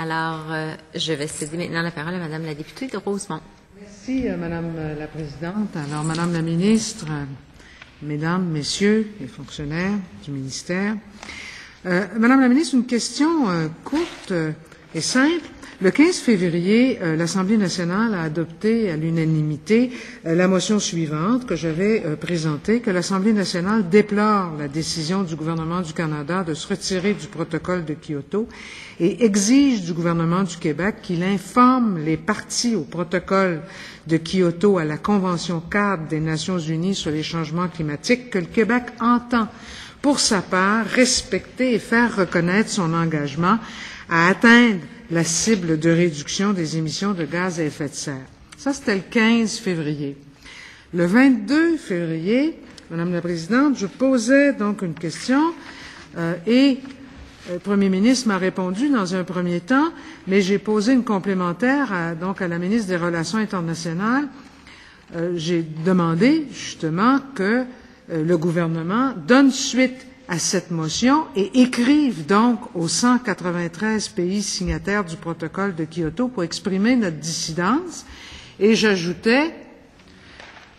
Alors, je vais céder maintenant la parole à Madame la députée de Rosemont. Merci, Madame la Présidente. Alors, Madame la Ministre, Mesdames, Messieurs les fonctionnaires du ministère, Madame la Ministre, une question courte et simple. Le 15 février, l'Assemblée nationale a adopté à l'unanimité la motion suivante que j'avais présentée, que l'Assemblée nationale déplore la décision du gouvernement du Canada de se retirer du protocole de Kyoto et exige du gouvernement du Québec qu'il informe les parties au protocole de Kyoto à la Convention cadre des Nations unies sur les changements climatiques que le Québec entend, pour sa part, respecter et faire reconnaître son engagement à atteindre la cible de réduction des émissions de gaz à effet de serre. Ça, c'était le 15 février. Le 22 février, Madame la Présidente, je posais donc une question et le Premier ministre m'a répondu dans un premier temps, mais j'ai posé une complémentaire à la ministre des Relations internationales. J'ai demandé justement que le gouvernement donne suite à cette motion et écrivent donc aux 193 pays signataires du protocole de Kyoto pour exprimer notre dissidence. Et j'ajoutais,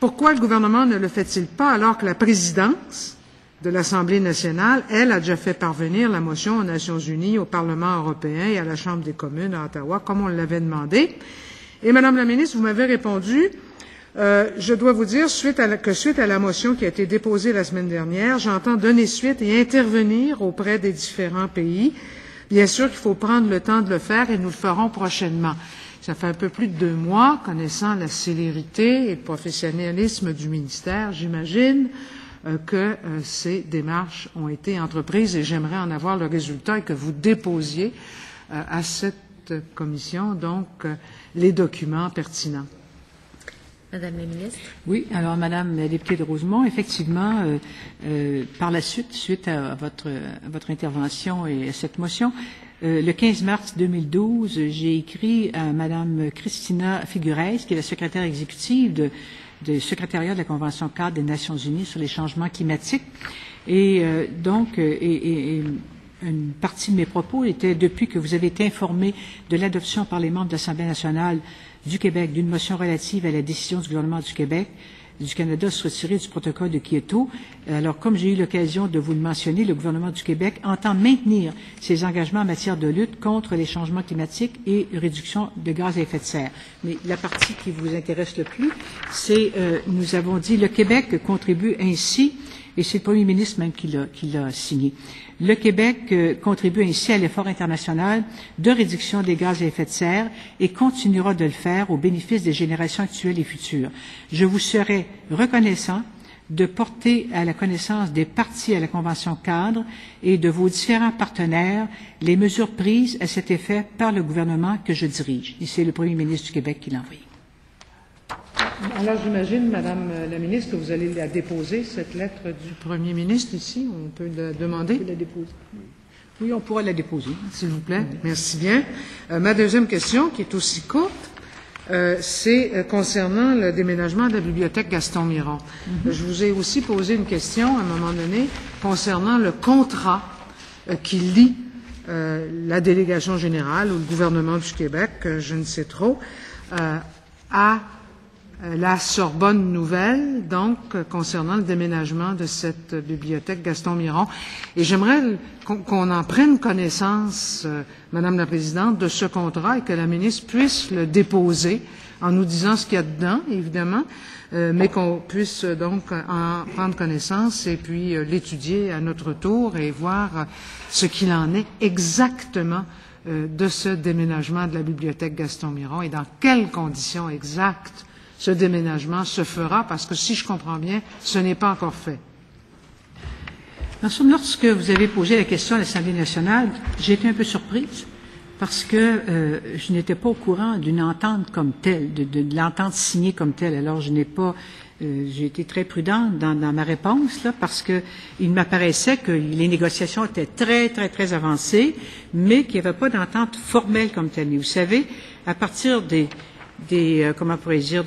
pourquoi le gouvernement ne le fait-il pas alors que la présidence de l'Assemblée nationale, elle, a déjà fait parvenir la motion aux Nations unies, au Parlement européen et à la Chambre des communes à Ottawa, comme on l'avait demandé. Et Madame la Ministre, vous m'avez répondu, je dois vous dire suite à la motion qui a été déposée la semaine dernière, j'entends donner suite et intervenir auprès des différents pays. Bien sûr qu'il faut prendre le temps de le faire et nous le ferons prochainement. Ça fait un peu plus de 2 mois, connaissant la célérité et le professionnalisme du ministère, j'imagine que ces démarches ont été entreprises et j'aimerais en avoir le résultat et que vous déposiez à cette commission donc les documents pertinents. Madame la ministre. Oui, alors Madame la députée de Rosemont, effectivement, par la suite à votre intervention et à cette motion, le 15 mars 2012, j'ai écrit à Madame Christina Figueres, qui est la secrétaire exécutive du secrétariat de la Convention cadre des Nations unies sur les changements climatiques. Et une partie de mes propos était depuis que vous avez été informé de l'adoption par les membres de l'Assemblée nationale du Québec d'une motion relative à la décision du gouvernement du Québec, du Canada, de se retirer du protocole de Kyoto. Alors, comme j'ai eu l'occasion de vous le mentionner, le gouvernement du Québec entend maintenir ses engagements en matière de lutte contre les changements climatiques et réduction de gaz à effet de serre. Mais la partie qui vous intéresse le plus, c'est, nous avons dit, le Québec contribue ainsi, et c'est le Premier ministre même qui l'a signé. Le Québec contribue ainsi à l'effort international de réduction des gaz à effet de serre et continuera de le faire au bénéfice des générations actuelles et futures. Je vous serai reconnaissant de porter à la connaissance des parties à la Convention cadre et de vos différents partenaires les mesures prises à cet effet par le gouvernement que je dirige. Et c'est le Premier ministre du Québec qui l'a envoyé. Alors, j'imagine, Madame la Ministre, que vous allez la déposer, cette lettre du Premier ministre, ici. On peut la demander? On peut la déposer. Oui, on pourra la déposer. S'il vous plaît. Merci bien. Ma deuxième question, qui est aussi courte, c'est concernant le déménagement de la bibliothèque Gaston Miron. Je vous ai aussi posé une question, à un moment donné, concernant le contrat qui lie la délégation générale ou le gouvernement du Québec, je ne sais trop, à la Sorbonne Nouvelle, donc, concernant le déménagement de cette bibliothèque Gaston Miron. Et j'aimerais qu'on en prenne connaissance, Madame la Présidente, de ce contrat et que la ministre puisse le déposer en nous disant ce qu'il y a dedans, évidemment, mais qu'on puisse donc en prendre connaissance et puis l'étudier à notre tour et voir ce qu'il en est exactement de ce déménagement de la bibliothèque Gaston Miron et dans quelles conditions exactes ce déménagement se fera, parce que si je comprends bien, ce n'est pas encore fait. En somme, lorsque vous avez posé la question à l'Assemblée nationale, j'ai été un peu surprise parce que je n'étais pas au courant d'une entente comme telle, de l'entente signée comme telle. Alors, je n'ai pas, j'ai été très prudente dans ma réponse là, parce que il m'apparaissait que les négociations étaient très avancées, mais qu'il n'y avait pas d'entente formelle comme telle. Mais vous savez, à partir des comment pourrais-je dire,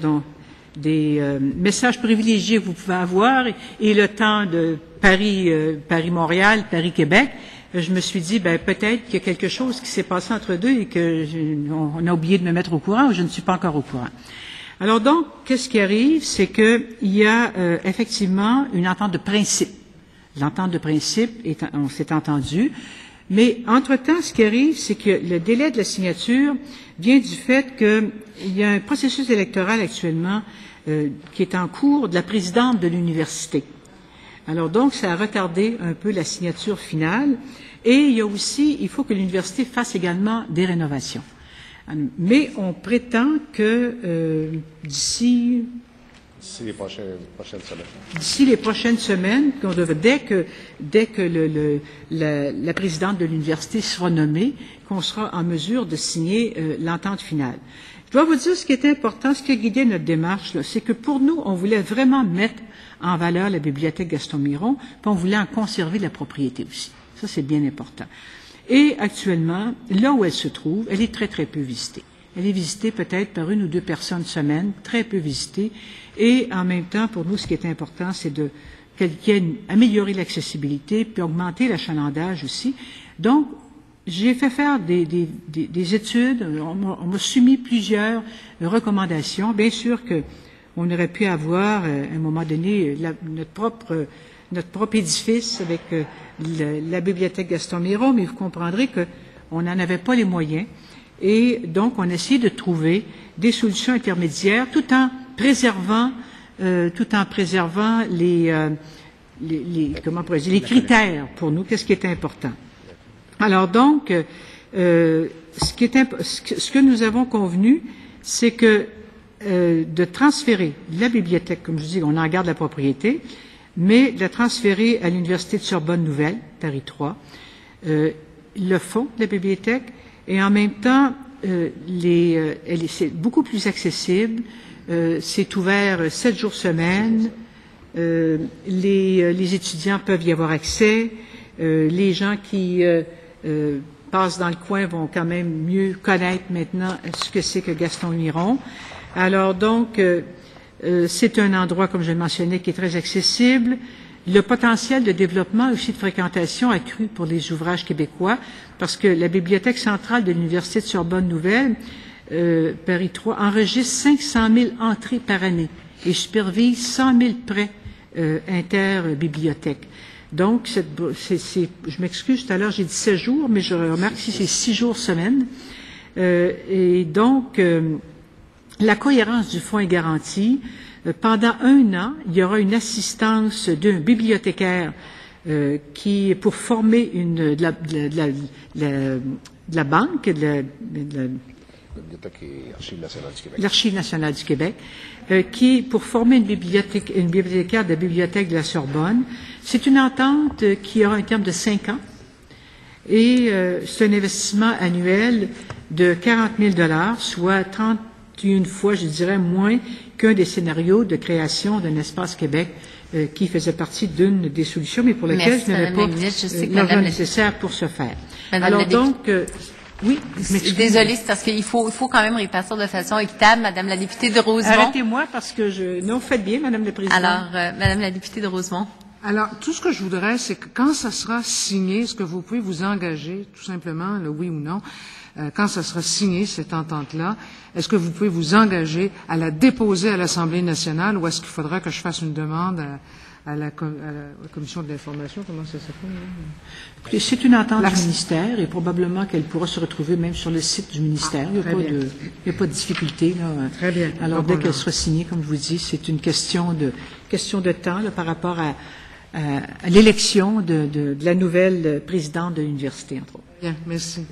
des messages privilégiés que vous pouvez avoir et le temps de Paris-Montréal, Paris-Québec, je me suis dit, peut-être qu'il y a quelque chose qui s'est passé entre deux et qu'on a oublié de me mettre au courant ou je ne suis pas encore au courant. Alors donc, qu'est-ce qui arrive? C'est qu'il y a effectivement une entente de principe. L'entente de principe, on s'est entendu, mais entre-temps, ce qui arrive, c'est que le délai de la signature vient du fait qu'il y a un processus électoral actuellement qui est en cours de la présidente de l'université. Alors donc, ça a retardé un peu la signature finale. Et il y a aussi, il faut que l'université fasse également des rénovations. Mais on prétend que d'ici les prochaines semaines, dès que la présidente de l'université sera nommée, qu'on sera en mesure de signer l'entente finale. Je dois vous dire ce qui est important, ce qui a guidé notre démarche, c'est que pour nous, on voulait vraiment mettre en valeur la bibliothèque Gaston-Miron, puis on voulait en conserver la propriété aussi. Ça, c'est bien important. Et actuellement, là où elle se trouve, elle est très, très peu visitée. Elle est visitée peut-être par 1 ou 2 personnes semaine, très peu visitée. Et en même temps, pour nous, ce qui est important, c'est améliorer l'accessibilité, puis augmenter l'achalandage aussi. Donc, j'ai fait faire des études, on m'a soumis plusieurs recommandations. Bien sûr qu'on aurait pu avoir, à un moment donné, notre propre édifice avec la bibliothèque Gaston-Miron, mais vous comprendrez qu'on n'en avait pas les moyens. Et donc, on a essayé de trouver des solutions intermédiaires tout en préservant les critères pour nous, qu'est-ce qui est important. Alors donc, ce que nous avons convenu, c'est que de transférer la bibliothèque, comme je dis, on en garde la propriété, mais de la transférer à l'Université de Sorbonne-Nouvelle, Paris 3, le fonds de la bibliothèque, et en même temps, c'est beaucoup plus accessible, c'est ouvert 7 jours semaine, les étudiants peuvent y avoir accès, les gens qui passent dans le coin vont quand même mieux connaître maintenant ce que c'est que Gaston-Miron. Alors donc, c'est un endroit, comme je le mentionnais, qui est très accessible. Le potentiel de développement aussi de fréquentation accru pour les ouvrages québécois, parce que la Bibliothèque centrale de l'Université de Sorbonne-Nouvelle, Paris 3, enregistre 500 000 entrées par année et supervise 100 000 prêts interbibliothèques. Donc, je m'excuse, tout à l'heure j'ai dit 16 jours, mais je remarque ici c'est 6 jours semaine. Et donc, la cohérence du fonds est garantie. Pendant 1 an, il y aura une assistance d'un bibliothécaire pour former de la banque, l'Archive nationale du Québec, pour former une bibliothécaire de la bibliothèque de la Sorbonne. C'est une entente qui aura un terme de 5 ans et c'est un investissement annuel de 40 000 $, soit 31 fois, je dirais, moins qu'un des scénarios de création d'un espace Québec qui faisait partie d'une des solutions, mais pour lequel je n'avais pas l'argent nécessaire pour ce faire. Alors donc, oui, désolée, c'est parce qu'il faut quand même répartir de façon équitable, Madame la députée de Rosemont. Arrêtez-moi parce que non, faites bien, Madame la Présidente. Alors, Madame la députée de Rosemont. Alors, tout ce que je voudrais, c'est que quand ça sera signé, est-ce que vous pouvez vous engager, tout simplement, le oui ou non, quand ça sera signé, cette entente-là, est-ce que vous pouvez vous engager à la déposer à l'Assemblée nationale ou est-ce qu'il faudra que je fasse une demande à la Commission de l'information? Comment ça s'appelle? C'est une entente du ministère et probablement qu'elle pourra se retrouver même sur le site du ministère. Il n'y a pas de difficulté. Là. Très bien. Alors, dès qu'elle sera signée, comme je vous dis, c'est une question de temps là, par rapport à l'élection de la nouvelle présidente de l'université, entre autres. Bien, merci.